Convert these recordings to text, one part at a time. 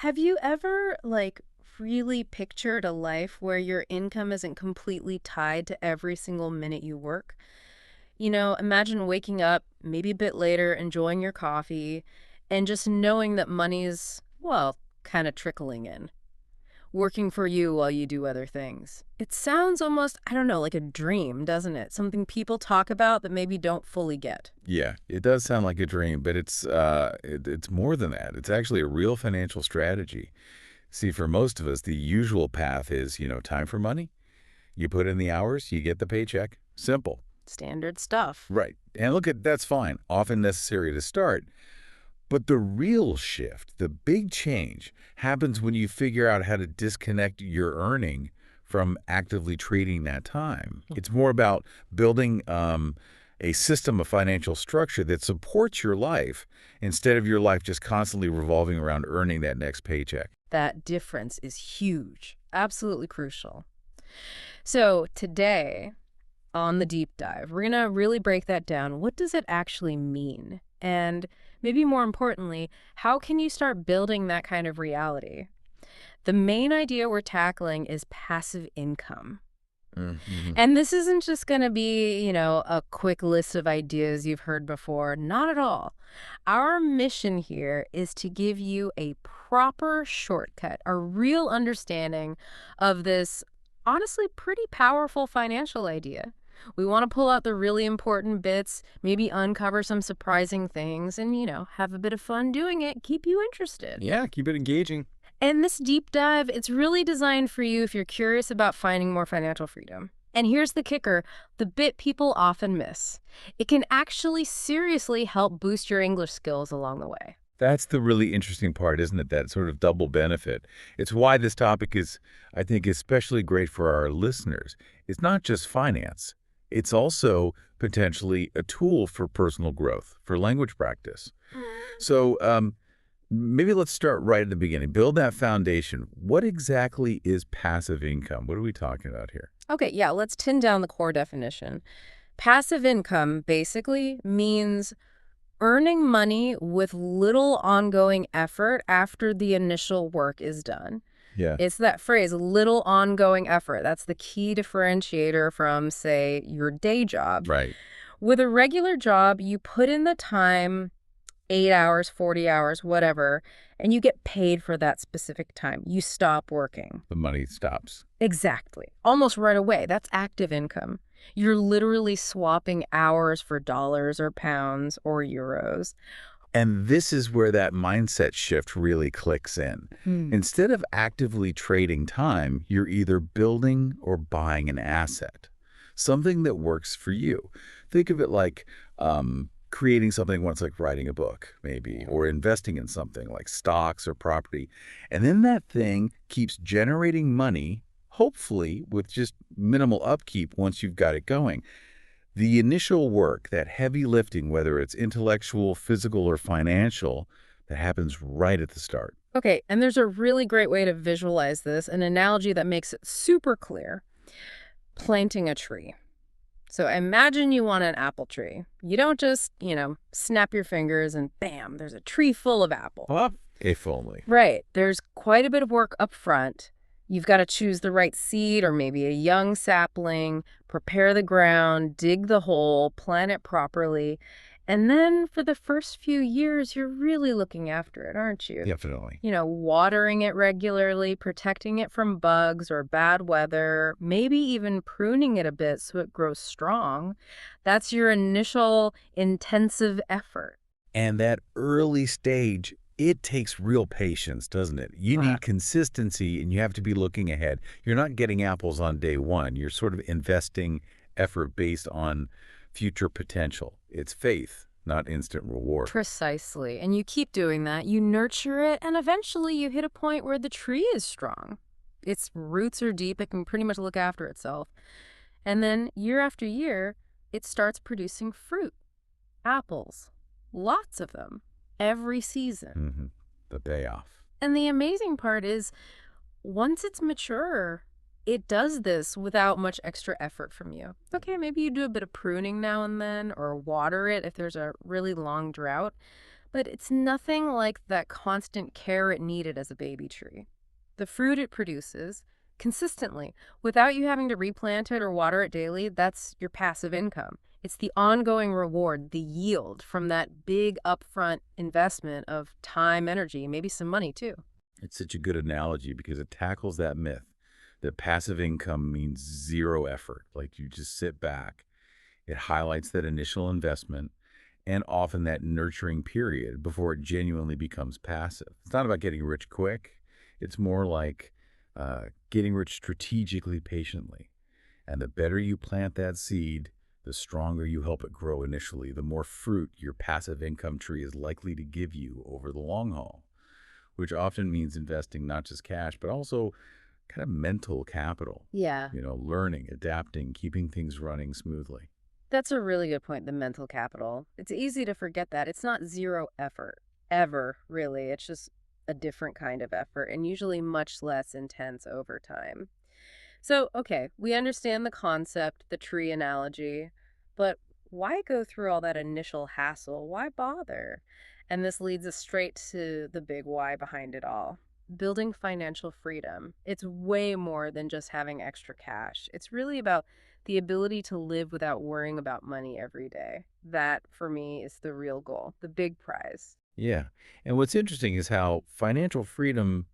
Have you ever, really pictured a life where your income isn't completely tied to every single minute you work? Imagine waking up, maybe a bit later, enjoying your coffee, and just knowing that money's, well, kind of trickling in, working for you while you do other things. It sounds almost, I don't know, like a dream, doesn't it? Something people talk about that maybe don't fully get. Yeah, it does sound like a dream, but it's more than that. It's actually a real financial strategy. See, for most of us, the usual path is, time for money. You put in the hours, you get the paycheck. Simple. Standard stuff. Right. And look at that's fine, often necessary to start. But the real shift, the big change, happens when you figure out how to disconnect your earning from actively trading that time. It's more about building a system of financial structure that supports your life instead of your life just constantly revolving around earning that next paycheck. That difference is huge, absolutely crucial. So today, on the deep dive, we're going to really break that down. What does it actually mean? And maybe more importantly, how can you start building that kind of reality? The main idea we're tackling is passive income. Mm-hmm. And this isn't just going to be, a quick list of ideas you've heard before. Not at all. Our mission here is to give you a proper shortcut, a real understanding of this honestly pretty powerful financial idea. We want to pull out the really important bits, maybe uncover some surprising things, and, have a bit of fun doing it, keep you interested. Yeah, keep it engaging. And this deep dive, it's really designed for you if you're curious about finding more financial freedom. And here's the kicker, the bit people often miss. It can actually seriously help boost your English skills along the way. That's the really interesting part, isn't it? That sort of double benefit. It's why this topic is, I think, especially great for our listeners. It's not just finance. It's also potentially a tool for personal growth, for language practice. So maybe let's start right at the beginning. Build that foundation. What exactly is passive income? What are we talking about here? Okay, yeah, let's tin down the core definition. Passive income basically means earning money with little ongoing effort after the initial work is done. Yeah. It's that phrase, little ongoing effort. That's the key differentiator from, say, your day job. Right. With a regular job, you put in the time, 8 hours, 40 hours, whatever, and you get paid for that specific time. You stop working. The money stops. Exactly. Almost right away. That's active income. You're literally swapping hours for dollars or pounds or euros. And this is where that mindset shift really clicks in. Instead of actively trading time, you're either building or buying an asset, something that works for you. Think of it like creating something once, like writing a book, maybe, or investing in something like stocks or property. And then that thing keeps generating money, hopefully with just minimal upkeep once you've got it going. The initial work, that heavy lifting, whether it's intellectual, physical, or financial, that happens right at the start. Okay, and there's a really great way to visualize this, an analogy that makes it super clear. Planting a tree. So imagine you want an apple tree. You don't just, snap your fingers and bam, there's a tree full of apples. Well, if only. Right. There's quite a bit of work up front. You've got to choose the right seed or maybe a young sapling, prepare the ground, dig the hole, plant it properly. And then for the first few years, you're really looking after it, aren't you? Definitely. Watering it regularly, protecting it from bugs or bad weather, maybe even pruning it a bit so it grows strong. That's your initial intensive effort. And that early stage, it takes real patience, doesn't it? You need consistency, and you have to be looking ahead. You're not getting apples on day one. You're sort of investing effort based on future potential. It's faith, not instant reward. Precisely. And you keep doing that. You nurture it, and eventually you hit a point where the tree is strong. Its roots are deep. It can pretty much look after itself. And then year after year, it starts producing fruit, apples, lots of them. Every season. The payoff. And the amazing part is, once it's mature, it does this without much extra effort from you. Okay, maybe you do a bit of pruning now and then or water it if there's a really long drought. But it's nothing like that constant care it needed as a baby tree. The fruit it produces, consistently, without you having to replant it or water it daily, that's your passive income. It's the ongoing reward, the yield from that big upfront investment of time, energy, maybe some money too. It's such a good analogy because it tackles that myth that passive income means zero effort, like you just sit back. It highlights that initial investment and often that nurturing period before it genuinely becomes passive. It's not about getting rich quick. It's more like getting rich strategically, patiently. And the better you plant that seed, the stronger you help it grow initially, the more fruit your passive income tree is likely to give you over the long haul, which often means investing not just cash, but also kind of mental capital, Yeah. learning, adapting, keeping things running smoothly. That's a really good point, the mental capital. It's easy to forget that. It's not zero effort, ever, really. It's just a different kind of effort and usually much less intense over time. So, okay, we understand the concept, the tree analogy, but why go through all that initial hassle? Why bother? And this leads us straight to the big why behind it all. Building financial freedom. It's way more than just having extra cash. It's really about the ability to live without worrying about money every day. That, for me, is the real goal, the big prize. Yeah. And what's interesting is how financial freedom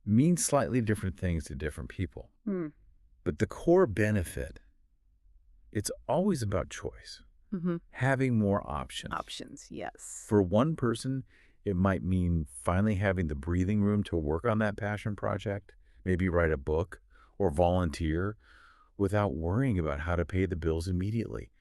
means slightly different things to different people. Hmm. But the core benefit, it's always about choice, Mm-hmm. having more options. Options, yes. For one person, it might mean finally having the breathing room to work on that passion project, maybe write a book or volunteer without worrying about how to pay the bills immediately.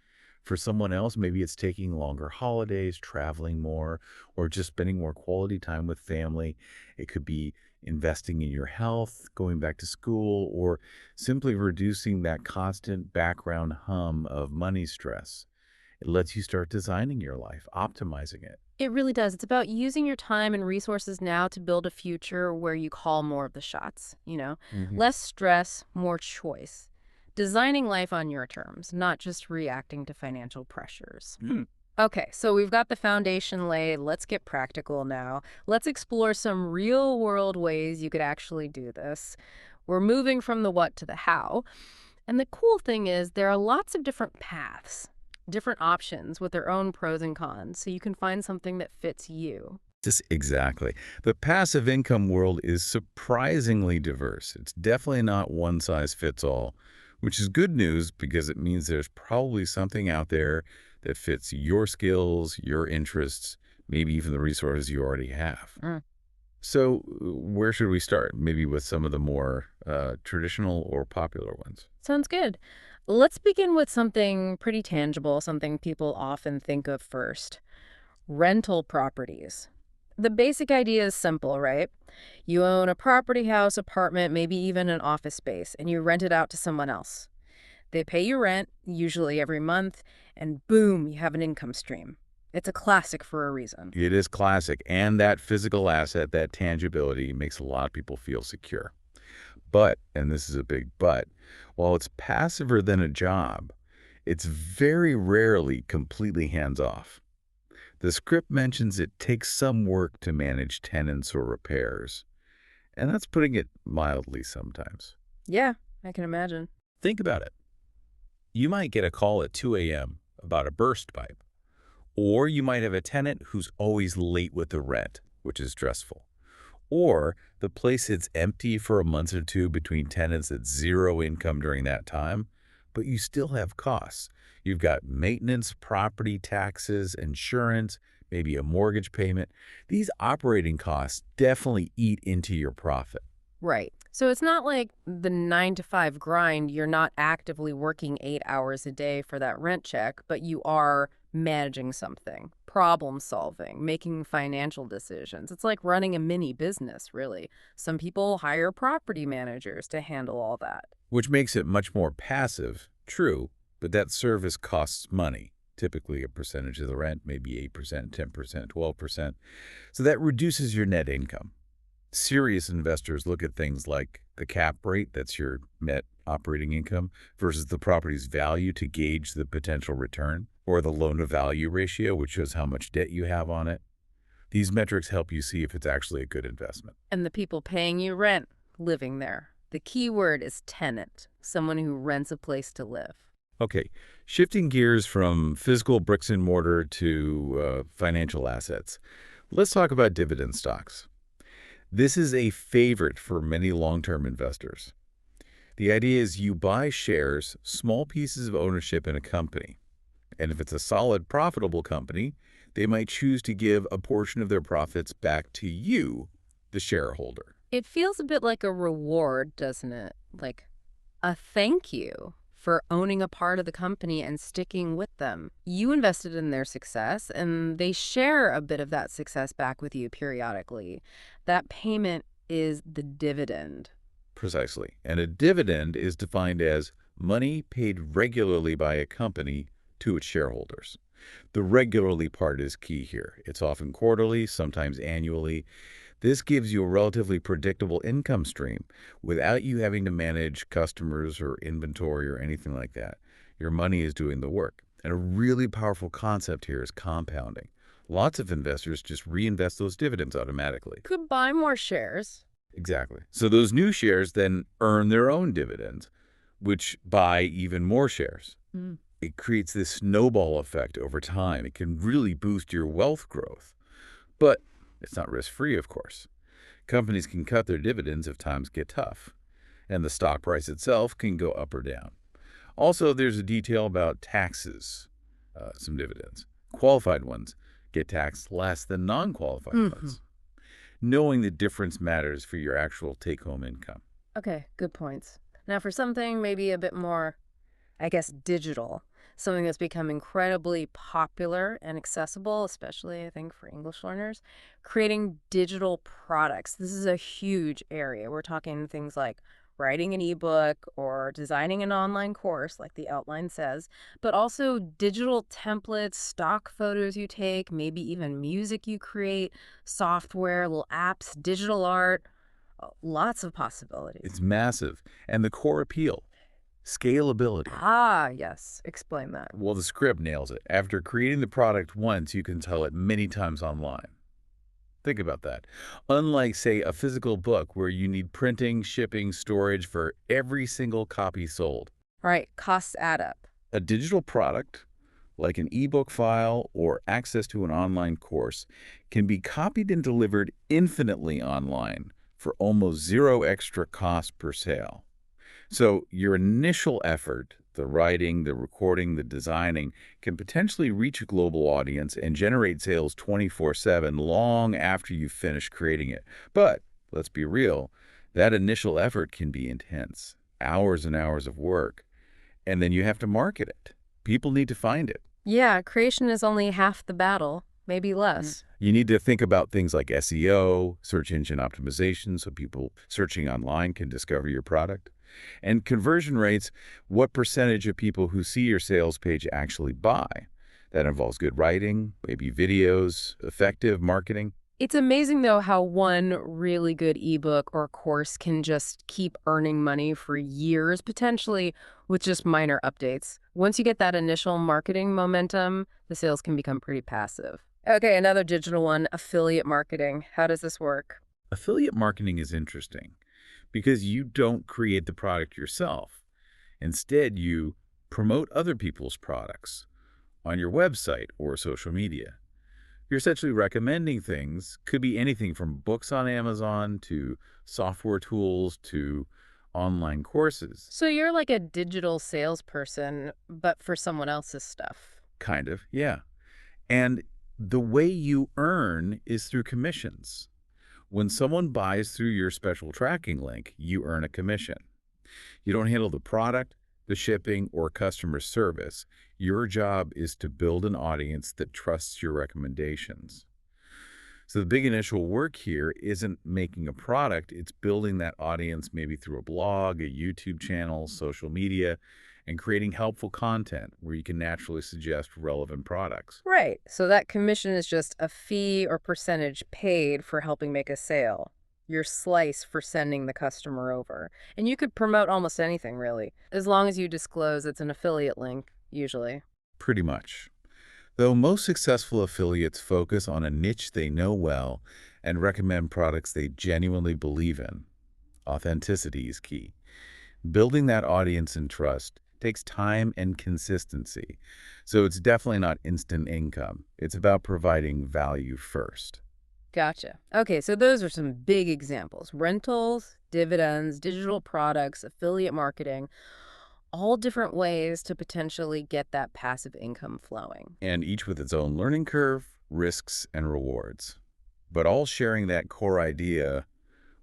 For someone else, maybe it's taking longer holidays, traveling more, or just spending more quality time with family. It could be investing in your health, going back to school, or simply reducing that constant background hum of money stress. It lets you start designing your life, optimizing it. It really does. It's about using your time and resources now to build a future where you call more of the shots. hmm Less stress, more choice. Designing life on your terms, not just reacting to financial pressures. Okay, so we've got the foundation laid. Let's get practical now. Let's explore some real world ways you could actually do this. We're moving from the what to the how. And the cool thing is, there are lots of different paths, different options with their own pros and cons, so you can find something that fits you. Just exactly. The passive income world is surprisingly diverse. It's definitely not one size fits all, which is good news because it means there's probably something out there that fits your skills, your interests, maybe even the resources you already have. Mm. So, where should we start? Maybe with some of the more traditional or popular ones. Sounds good. Let's begin with something pretty tangible, something people often think of first: rental properties. The basic idea is simple, right? You own a property, house, apartment, maybe even an office space, and you rent it out to someone else. They pay you rent, usually every month, and boom, you have an income stream. It's a classic for a reason. It is classic, and that physical asset, that tangibility, makes a lot of people feel secure. But, and this is a big but, while it's passiver than a job, it's very rarely completely hands-off. The script mentions it takes some work to manage tenants or repairs, and that's putting it mildly sometimes. Yeah, I can imagine. Think about it. You might get a call at 2 a.m. about a burst pipe, or you might have a tenant who's always late with the rent, which is stressful. Or the place sits empty for a month or two between tenants at zero income during that time, but you still have costs. You've got maintenance, property taxes, insurance, maybe a mortgage payment. These operating costs definitely eat into your profit. Right. So it's not like the 9 to 5 grind. You're not actively working 8 hours a day for that rent check, but you are managing something, problem solving, making financial decisions. It's like running a mini business, really. Some people hire property managers to handle all that. Which makes it much more passive, true, but that service costs money, typically a percentage of the rent, maybe 8%, 10%, 12%. So that reduces your net income. Serious investors look at things like the cap rate, that's your net operating income, versus the property's value to gauge the potential return, or the loan-to-value ratio, which shows how much debt you have on it. These metrics help you see if it's actually a good investment. And the people paying you rent, living there. The key word is tenant, someone who rents a place to live. Okay, shifting gears from physical bricks and mortar to financial assets. Let's talk about dividend stocks. This is a favorite for many long-term investors. The idea is you buy shares, small pieces of ownership in a company. And if it's a solid, profitable company, they might choose to give a portion of their profits back to you, the shareholder. It feels a bit like a reward, doesn't it? Like a thank you for owning a part of the company and sticking with them. You invested in their success, and they share a bit of that success back with you periodically. That payment is the dividend. Precisely. And a dividend is defined as money paid regularly by a company to its shareholders. The regularly part is key here. It's often quarterly, sometimes annually. This gives you a relatively predictable income stream without you having to manage customers or inventory or anything like that. Your money is doing the work. And a really powerful concept here is compounding. Lots of investors just reinvest those dividends automatically. Could buy more shares. Exactly. So those new shares then earn their own dividends, which buy even more shares. Mm. It creates this snowball effect over time. It can really boost your wealth growth. But it's not risk-free, of course. Companies can cut their dividends if times get tough, and the stock price itself can go up or down. Also, there's a detail about taxes, some dividends. Qualified ones get taxed less than non-qualified ones. Knowing the difference matters for your actual take-home income. Okay, good points. Now for something maybe a bit more, I guess, digital, something that's become incredibly popular and accessible, especially, I think, for English learners, creating digital products. This is a huge area. We're talking things like writing an ebook or designing an online course, like the outline says, but also digital templates, stock photos you take, maybe even music you create, software, little apps, digital art, lots of possibilities. It's massive. And the core appeal, scalability. Ah, yes. Explain that. Well, the script nails it. After creating the product once, you can sell it many times online. Think about that. Unlike, say, a physical book where you need printing, shipping, storage for every single copy sold. Right. Costs add up. A digital product, like an ebook file or access to an online course, can be copied and delivered infinitely online for almost zero extra cost per sale. So your initial effort, the writing, the recording, the designing, can potentially reach a global audience and generate sales 24/7 long after you've finished creating it. But let's be real, that initial effort can be intense, hours and hours of work, and then you have to market it. People need to find it. Yeah, creation is only half the battle, maybe less. You need to think about things like SEO, search engine optimization, so people searching online can discover your product. And conversion rates, what percentage of people who see your sales page actually buy? That involves good writing, maybe videos, effective marketing. It's amazing, though, how one really good ebook or course can just keep earning money for years, potentially, with just minor updates. Once you get that initial marketing momentum, the sales can become pretty passive. Okay, another digital one, affiliate marketing. How does this work? Affiliate marketing is interesting because you don't create the product yourself. Instead, you promote other people's products on your website or social media. You're essentially recommending things, could be anything from books on Amazon to software tools to online courses. So you're like a digital salesperson, but for someone else's stuff. Kind of, yeah. And the way you earn is through commissions. When someone buys through your special tracking link, you earn a commission. You don't handle the product, the shipping, or customer service. Your job is to build an audience that trusts your recommendations. So the big initial work here isn't making a product, it's building that audience maybe through a blog, a YouTube channel, social media, and creating helpful content where you can naturally suggest relevant products. Right. So that commission is just a fee or percentage paid for helping make a sale. Your slice for sending the customer over. And you could promote almost anything, really, as long as you disclose it's an affiliate link, usually. Pretty much. Though most successful affiliates focus on a niche they know well and recommend products they genuinely believe in, authenticity is key. Building that audience and trust takes time and consistency. So it's definitely not instant income. It's about providing value first. Gotcha. Okay, so those are some big examples. Rentals, dividends, digital products, affiliate marketing, all different ways to potentially get that passive income flowing. And each with its own learning curve, risks, and rewards. But all sharing that core idea,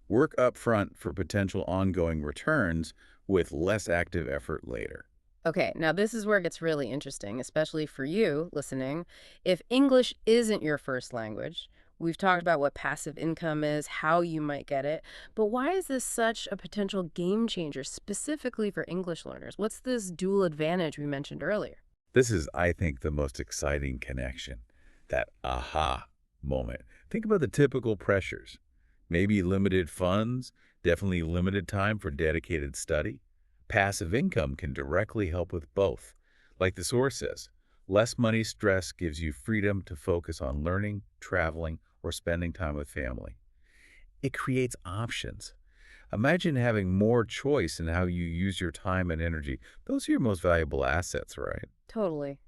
work upfront for potential ongoing returns with less active effort later. Okay, now this is where it gets really interesting, especially for you listening. If English isn't your first language, we've talked about what passive income is, how you might get it, but why is this such a potential game changer specifically for English learners? What's this dual advantage we mentioned earlier? This is, I think, the most exciting connection, that aha moment. Think about the typical pressures. Maybe limited funds, definitely limited time for dedicated study. Passive income can directly help with both. Like the source says, less money stress gives you freedom to focus on learning, traveling, or spending time with family. It creates options. Imagine having more choice in how you use your time and energy. Those are your most valuable assets, right? Totally.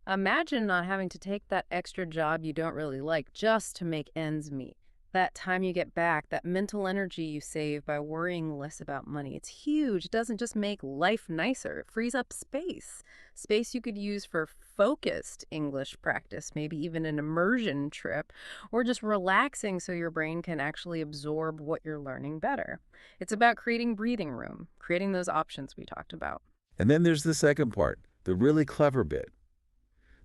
Imagine not having to take that extra job you don't really like just to make ends meet. That time you get back, that mental energy you save by worrying less about money, it's huge. It doesn't just make life nicer, it frees up space. Space you could use for focused English practice, maybe even an immersion trip, or just relaxing so your brain can actually absorb what you're learning better. It's about creating breathing room, creating those options we talked about. And then there's the second part, the really clever bit,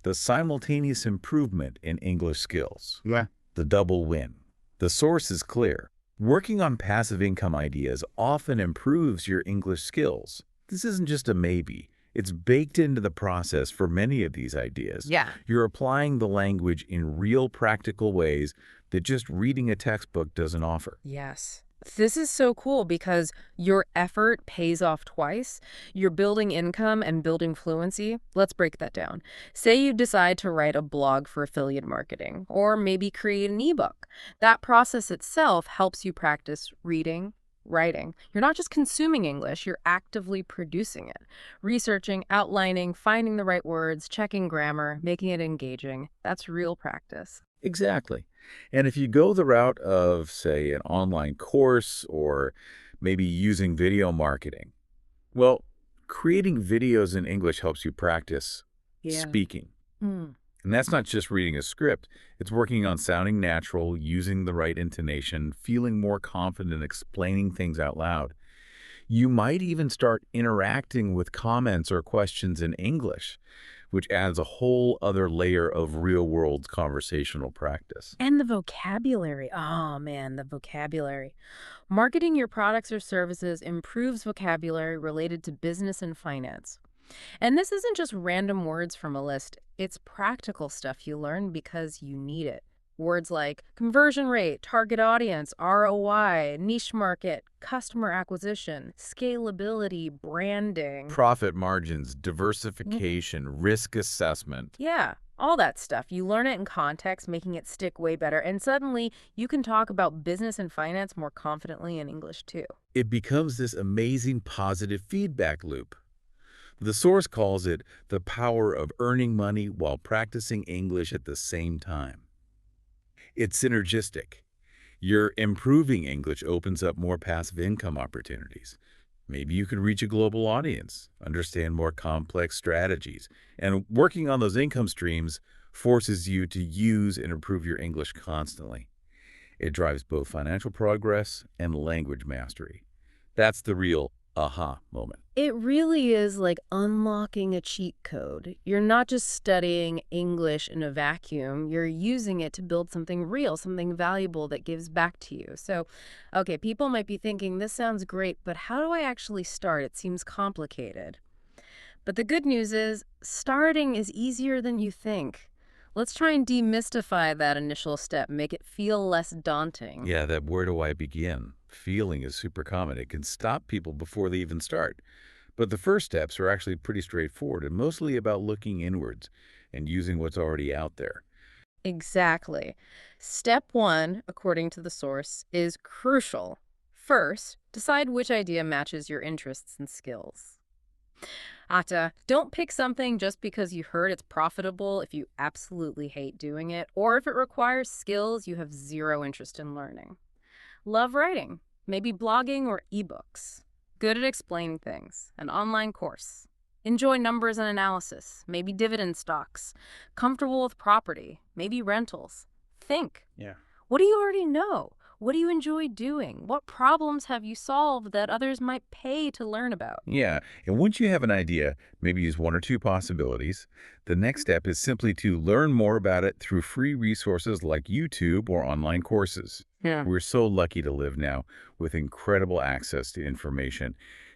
the simultaneous improvement in English skills. Yeah. The double win. The source is clear. Working on passive income ideas often improves your English skills. This isn't just a maybe. It's baked into the process for many of these ideas. Yeah. You're applying the language in real practical ways that just reading a textbook doesn't offer. Yes. This is so cool because your effort pays off twice. You're building income and building fluency. Let's break that down. Say you decide to write a blog for affiliate marketing or maybe create an ebook. That process itself helps you practice reading, writing. You're not just consuming English, you're actively producing it, researching, outlining, finding the right words, checking grammar, making it engaging. That's real practice. Exactly. And if you go the route of, say, an online course or maybe using video marketing, well, creating videos in English helps you practice Yeah. speaking. Mm. And that's not just reading a script. It's working on sounding natural, using the right intonation, feeling more confident explaining things out loud. You might even start interacting with comments or questions in English, which adds a whole other layer of real-world conversational practice. And the vocabulary. Oh man, the vocabulary. Marketing your products or services improves vocabulary related to business and finance. And this isn't just random words from a list, it's practical stuff you learn because you need it. Words like conversion rate, target audience, ROI, niche market, customer acquisition, scalability, branding. Profit margins, Mm, diversification, risk assessment. Yeah, all that stuff. You learn it in context, making it stick way better. And suddenly you can talk about business and finance more confidently in English too. It becomes this amazing positive feedback loop. The source calls it the power of earning money while practicing English at the same time. It's synergistic. Your improving English opens up more passive income opportunities. Maybe you could reach a global audience, understand more complex strategies, and working on those income streams forces you to use and improve your English constantly. It drives both financial progress and language mastery. That's the real aha moment. It really is like unlocking a cheat code. You're not just studying English in a vacuum, you're using it to build something real, something valuable that gives back to you. So, okay, people might be thinking, this sounds great, but how do I actually start? It seems complicated. But the good news is, starting is easier than you think. Let's try and demystify that initial step, make it feel less daunting. Yeah, that where do I begin? Feeling is super common. It can stop people before they even start. But the first steps are actually pretty straightforward and mostly about looking inwards. and using what's already out there. Exactly. Step one, according to the source, is crucial. First, decide which idea matches your interests and skills. Ata, don't pick something just because you heard it's profitable if you absolutely hate doing it, or if it requires skills you have zero interest in learning. Love writing, maybe blogging or ebooks. Good at explaining things, an online course. Enjoy numbers and analysis, maybe dividend stocks. Comfortable with property, maybe rentals. Think. Yeah. What do you already know? What do you enjoy doing? What problems have you solved that others might pay to learn about? Yeah, and once you have an idea, maybe use one or two possibilities. The next step is simply to learn more about it through free resources like YouTube or online courses. Yeah. We're so lucky to live now with incredible access to information.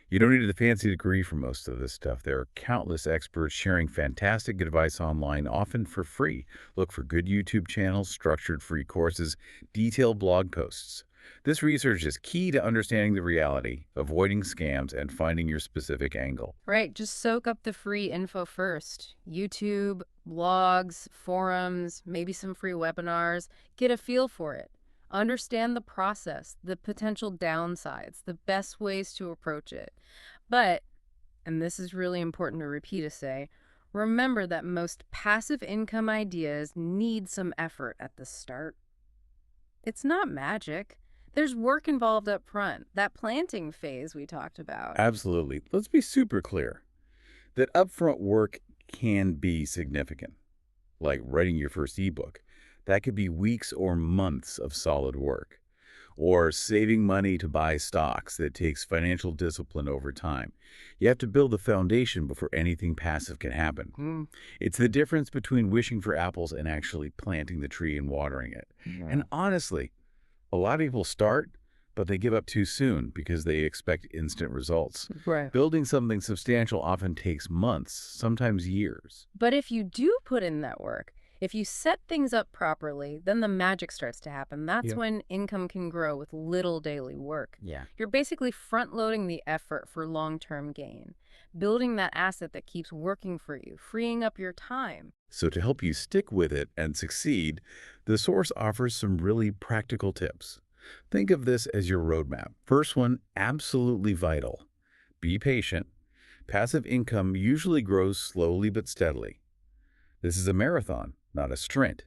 You don't need a fancy degree for most of this stuff. There are countless experts sharing fantastic advice online, often for free. Look for good YouTube channels, structured free courses, detailed blog posts. This research is key to understanding the reality, avoiding scams, and finding your specific angle. Right, just soak up the free info first. YouTube, blogs, forums, maybe some free webinars. Get a feel for it. Understand the process, the potential downsides, the best ways to approach it. But, and this is really important to repeat a say, remember that most passive income ideas need some effort at the start. It's not magic. There's work involved up front, that planting phase we talked about. Absolutely. Let's be super clear that upfront work can be significant, like writing your first ebook. That could be weeks or months of solid work. Or saving money to buy stocks that takes financial discipline over time. You have to build the foundation before anything passive can happen. Mm, It's the difference between wishing for apples and actually planting the tree and watering it. yeah. And honestly, a lot of people start, but they give up too soon because they expect instant results. Right. Building something substantial often takes months, sometimes years. But if you do put in that work, if you set things up properly, then the magic starts to happen. That's Yeah. when income can grow with little daily work. Yeah. You're basically front-loading the effort for long-term gain, building that asset that keeps working for you, freeing up your time. So to help you stick with it and succeed, the source offers some really practical tips. Think of this as your roadmap. First one, absolutely vital. Be patient. Passive income usually grows slowly but steadily. This is a marathon, not a sprint.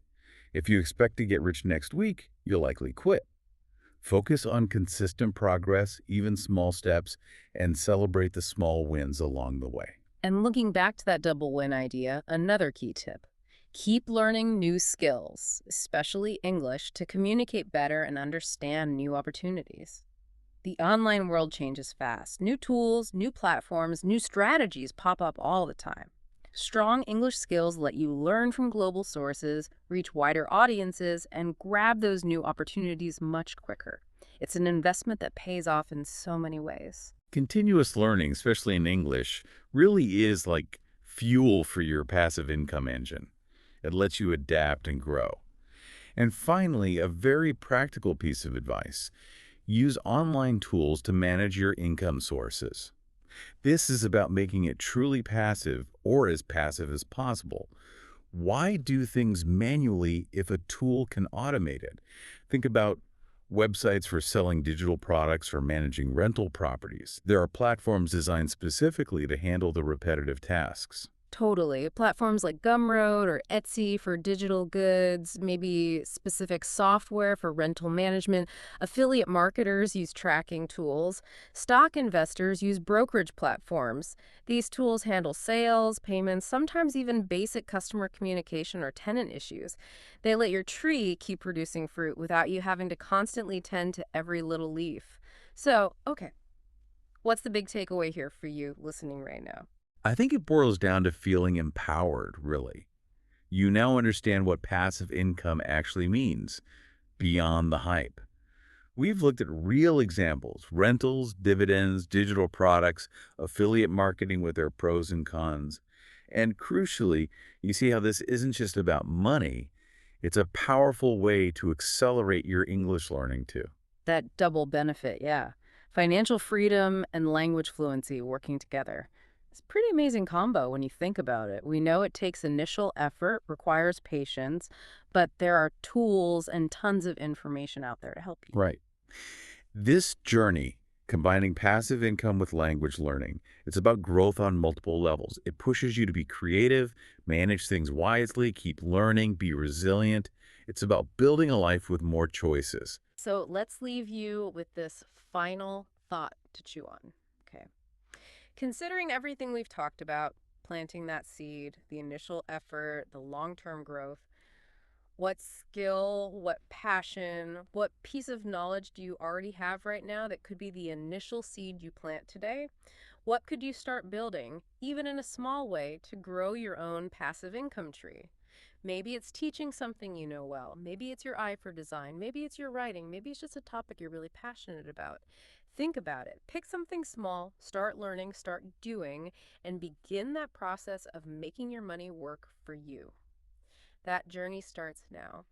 If you expect to get rich next week, you'll likely quit. Focus on consistent progress, even small steps, and celebrate the small wins along the way. And looking back to that double win idea, another key tip. Keep learning new skills, especially English, to communicate better and understand new opportunities. The online world changes fast. New tools, new platforms, new strategies pop up all the time. Strong English skills let you learn from global sources, reach wider audiences, and grab those new opportunities much quicker. It's an investment that pays off in so many ways. Continuous learning, especially in English, really is like fuel for your passive income engine. It lets you adapt and grow. And finally, a very practical piece of advice. Use online tools to manage your income sources. This is about making it truly passive or as passive as possible. Why do things manually if a tool can automate it? Think about websites for selling digital products or managing rental properties. There are platforms designed specifically to handle the repetitive tasks. Totally. Platforms like Gumroad or Etsy for digital goods, maybe specific software for rental management. Affiliate marketers use tracking tools. Stock investors use brokerage platforms. These tools handle sales, payments, sometimes even basic customer communication or tenant issues. They let your tree keep producing fruit without you having to constantly tend to every little leaf. So, okay, what's the big takeaway here for you listening right now? I think it boils down to feeling empowered, really. You now understand what passive income actually means, beyond the hype. We've looked at real examples, rentals, dividends, digital products, affiliate marketing with their pros and cons. And crucially, you see how this isn't just about money. It's a powerful way to accelerate your English learning too. That double benefit, yeah. Financial freedom and language fluency working together. It's a pretty amazing combo when you think about it. We know it takes initial effort, requires patience, but there are tools and tons of information out there to help you. Right. This journey, combining passive income with language learning, it's about growth on multiple levels. It pushes you to be creative, manage things wisely, keep learning, be resilient. It's about building a life with more choices. So let's leave you with this final thought to chew on. Okay. Considering everything we've talked about, planting that seed, the initial effort, the long term growth, what skill, what passion, what piece of knowledge do you already have right now that could be the initial seed you plant today? What could you start building, even in a small way, to grow your own passive income tree? Maybe it's teaching something you know well. Maybe it's your eye for design. Maybe it's your writing. Maybe it's just a topic you're really passionate about. Think about it. Pick something small, start learning, start doing, and begin that process of making your money work for you. That journey starts now.